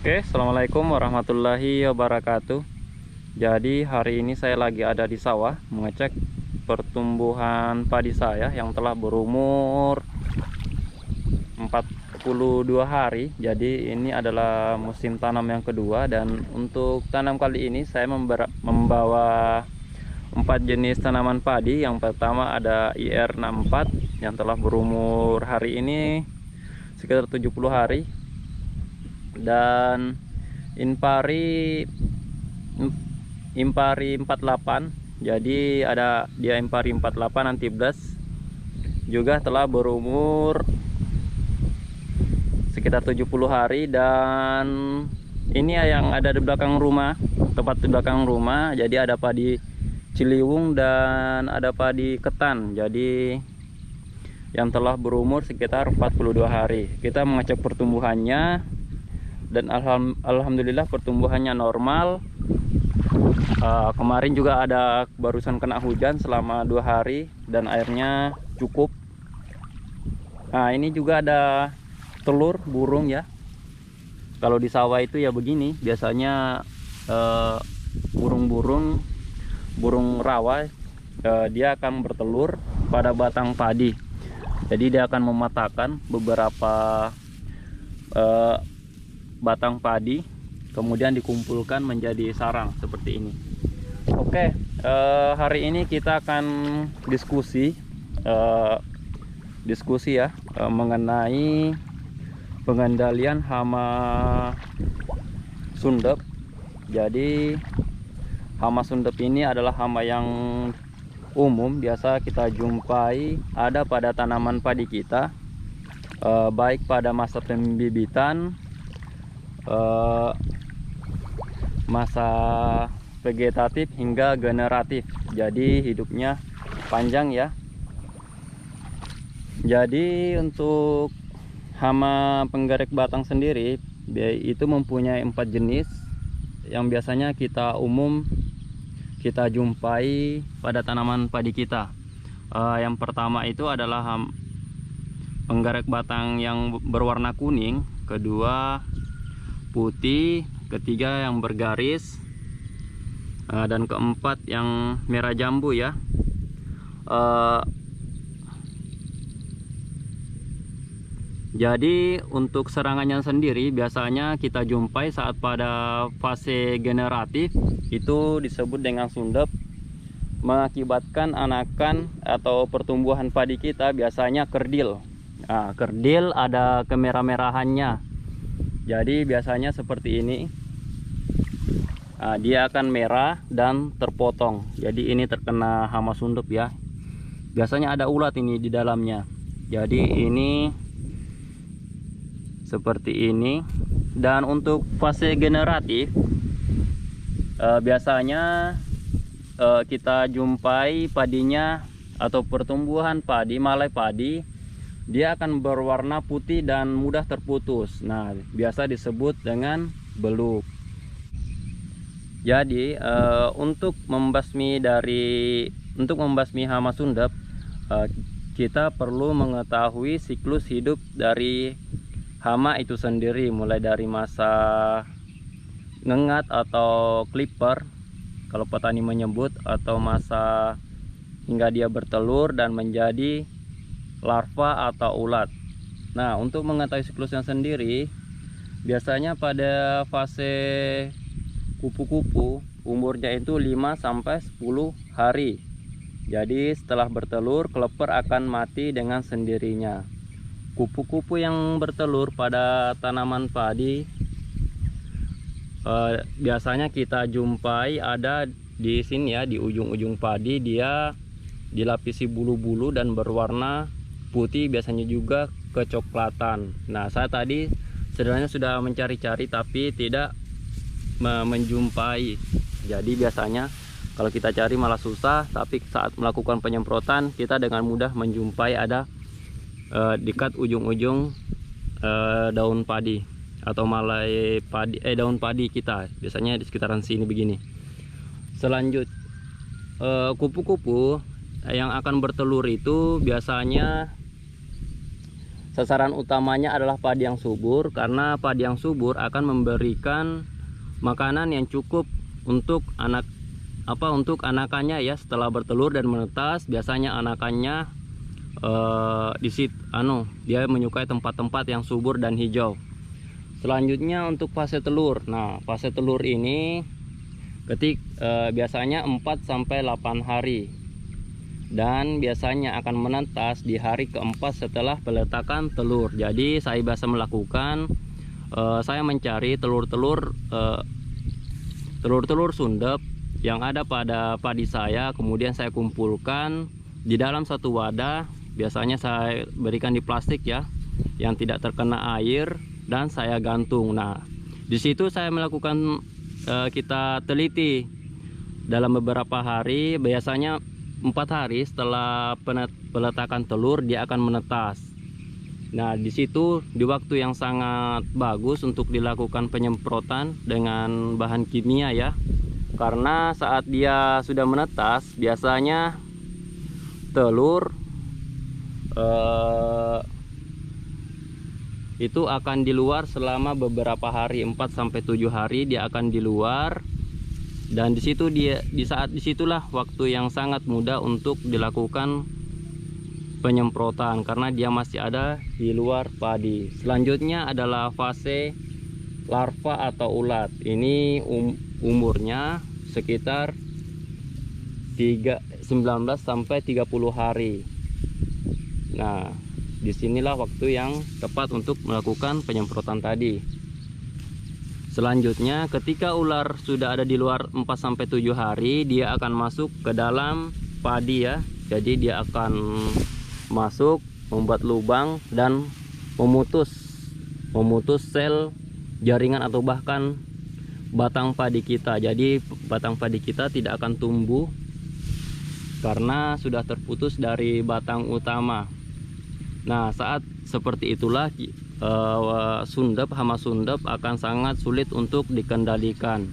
Oke, assalamualaikum warahmatullahi wabarakatuh. Jadi hari ini saya lagi ada di sawah mengecek pertumbuhan padi saya yang telah berumur 42 hari. Jadi ini adalah musim tanam yang kedua, dan untuk tanam kali ini saya membawa 4 jenis tanaman padi. Yang pertama ada IR64 yang telah berumur hari ini sekitar 70 hari, dan Impari Impari 48. Jadi ada dia Impari 48 Antiblas juga telah berumur sekitar 70 hari. Dan ini yang ada di belakang rumah, tepat di belakang rumah. Jadi ada padi Ciliwung dan ada padi ketan. Jadi yang telah berumur sekitar 42 hari. Kita mengecek pertumbuhannya, dan alhamdulillah pertumbuhannya normal. Kemarin juga ada barusan kena hujan selama 2 hari dan airnya cukup. Nah, ini juga ada telur burung ya. Kalau di sawah itu ya begini biasanya, burung rawa, dia akan bertelur pada batang padi. Jadi dia akan mematahkan beberapa batang padi, kemudian dikumpulkan menjadi sarang seperti ini. Oke, hari ini kita akan diskusi ya, mengenai pengendalian hama sundep. Jadi hama sundep ini adalah hama yang umum biasa kita jumpai ada pada tanaman padi kita, baik pada masa pembibitan, masa vegetatif hingga generatif. Jadi hidupnya panjang ya. Jadi untuk hama penggerak batang sendiri itu mempunyai 4 jenis yang biasanya kita jumpai pada tanaman padi kita. Yang pertama itu adalah penggerak batang yang berwarna kuning, kedua putih, ketiga yang bergaris, dan keempat yang merah jambu ya. Jadi untuk serangannya sendiri biasanya kita jumpai saat pada fase generatif, itu disebut dengan sundep, mengakibatkan anakan atau pertumbuhan padi kita biasanya kerdil. Nah, kerdil ada kemerah-merahannya. Jadi biasanya seperti ini. Nah, dia akan merah dan terpotong. Jadi ini terkena hama sundep ya. Biasanya ada ulat ini di dalamnya. Jadi ini seperti ini. Dan untuk fase generatif, biasanya kita jumpai padinya atau pertumbuhan padi, malai padi, dia akan berwarna putih dan mudah terputus. Nah, biasa disebut dengan beluk. Jadi untuk membasmi hama sundep, kita perlu mengetahui siklus hidup dari hama itu sendiri, mulai dari masa ngengat atau clipper kalau petani menyebut, atau masa hingga dia bertelur dan menjadi larva atau ulat. Nah, untuk mengetahui siklusnya sendiri, biasanya pada fase kupu-kupu umurnya itu 5-10 hari. Jadi setelah bertelur, kleper akan mati dengan sendirinya. Kupu-kupu yang bertelur pada tanaman padi biasanya kita jumpai ada di sini ya, di ujung-ujung padi. Dia dilapisi bulu-bulu dan berwarna putih, biasanya juga kecoklatan. Nah, saya tadi sebenarnya sudah mencari-cari tapi tidak menjumpai. Jadi biasanya kalau kita cari malah susah, tapi saat melakukan penyemprotan kita dengan mudah menjumpai ada dekat ujung-ujung daun padi atau malai padi, daun padi kita, biasanya di sekitaran sini begini. Selanjut, kupu-kupu yang akan bertelur itu biasanya sasaran utamanya adalah padi yang subur, karena padi yang subur akan memberikan makanan yang cukup untuk untuk anakannya ya. Setelah bertelur dan menetas, biasanya anakannya dia menyukai tempat-tempat yang subur dan hijau. Selanjutnya untuk fase telur. Nah, fase telur ini biasanya 4-8 hari, dan biasanya akan menetas di hari keempat setelah peletakan telur. Jadi saya biasa melakukan, saya mencari telur-telur sundep yang ada pada padi saya, kemudian saya kumpulkan di dalam satu wadah. Biasanya saya berikan di plastik ya, yang tidak terkena air, dan saya gantung. Nah, di situ saya melakukan kita teliti dalam beberapa hari. Biasanya 4 hari setelah peletakan telur dia akan menetas. Nah, di situ di waktu yang sangat bagus untuk dilakukan penyemprotan dengan bahan kimia ya, karena saat dia sudah menetas biasanya telur itu akan di luar selama beberapa hari, 4-7 hari dia akan di luar. Dan di situ disitulah waktu yang sangat mudah untuk dilakukan penyemprotan, karena dia masih ada di luar padi. Selanjutnya adalah fase larva atau ulat. Ini umurnya sekitar 19 sampai 30 hari. Nah, disinilah waktu yang tepat untuk melakukan penyemprotan tadi. Selanjutnya, ketika ular sudah ada di luar 4-7 hari, dia akan masuk ke dalam padi ya. Jadi dia akan masuk, membuat lubang dan memutus sel jaringan atau bahkan batang padi kita. Jadi batang padi kita tidak akan tumbuh karena sudah terputus dari batang utama. Nah, saat seperti itulah hama sundep akan sangat sulit untuk dikendalikan.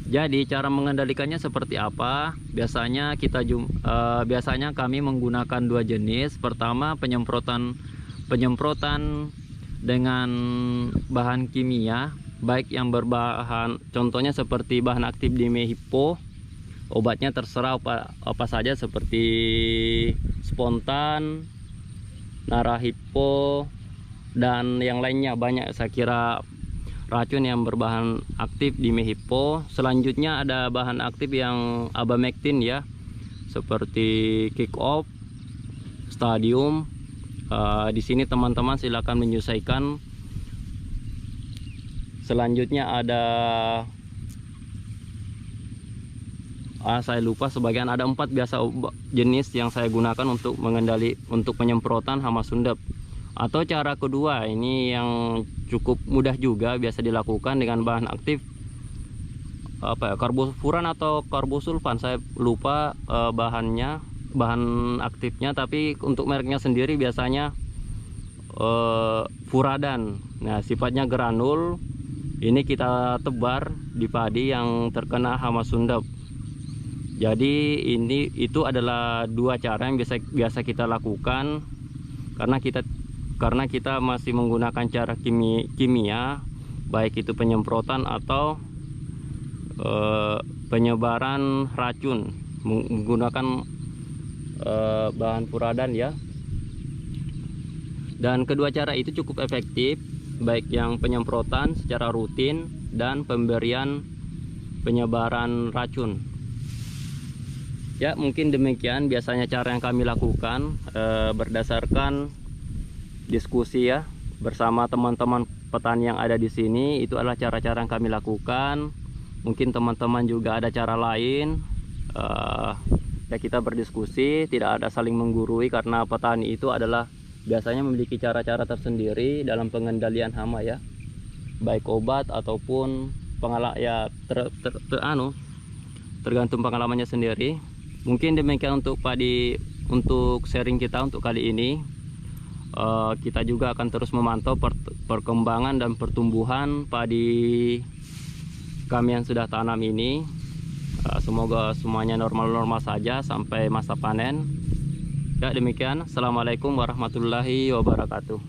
Jadi cara mengendalikannya seperti apa? Biasanya kami menggunakan 2 jenis. Pertama, penyemprotan dengan bahan kimia, baik yang berbahan, contohnya seperti bahan aktif dimehipo. Obatnya terserah apa saja, seperti spontan, narahipo, dan yang lainnya banyak. Saya kira racun yang berbahan aktif dimehipo. Selanjutnya ada bahan aktif yang abamectin ya, seperti kick off, stadium. Di sini teman-teman silakan menyesuaikan. Selanjutnya ada saya lupa sebagian, ada 4 biasa jenis yang saya gunakan untuk penyemprotan hama sundep. Atau cara kedua ini yang cukup mudah juga, biasa dilakukan dengan bahan aktif karbofuran atau karbosulfan. Saya lupa bahan aktifnya, tapi untuk mereknya sendiri biasanya furadan. Nah, sifatnya granul. Ini kita tebar di padi yang terkena hama sundep. Jadi itu adalah 2 cara yang biasa kita lakukan, karena kita masih menggunakan cara kimia, baik itu penyemprotan atau penyebaran racun menggunakan bahan furadan ya. Dan kedua cara itu cukup efektif, baik yang penyemprotan secara rutin dan pemberian penyebaran racun. Ya, mungkin demikian biasanya cara yang kami lakukan berdasarkan diskusi ya bersama teman-teman petani yang ada di sini. Itu adalah cara-cara yang kami lakukan. Mungkin teman-teman juga ada cara lain. Ya, kita berdiskusi, tidak ada saling menggurui, karena petani itu adalah biasanya memiliki cara-cara tersendiri dalam pengendalian hama ya, baik obat ataupun tergantung pengalamannya sendiri. Mungkin demikian untuk sharing kita untuk kali ini. Kita juga akan terus memantau perkembangan dan pertumbuhan padi kami yang sudah tanam ini. Semoga semuanya normal-normal saja sampai masa panen. Ya, demikian. Assalamualaikum warahmatullahi wabarakatuh.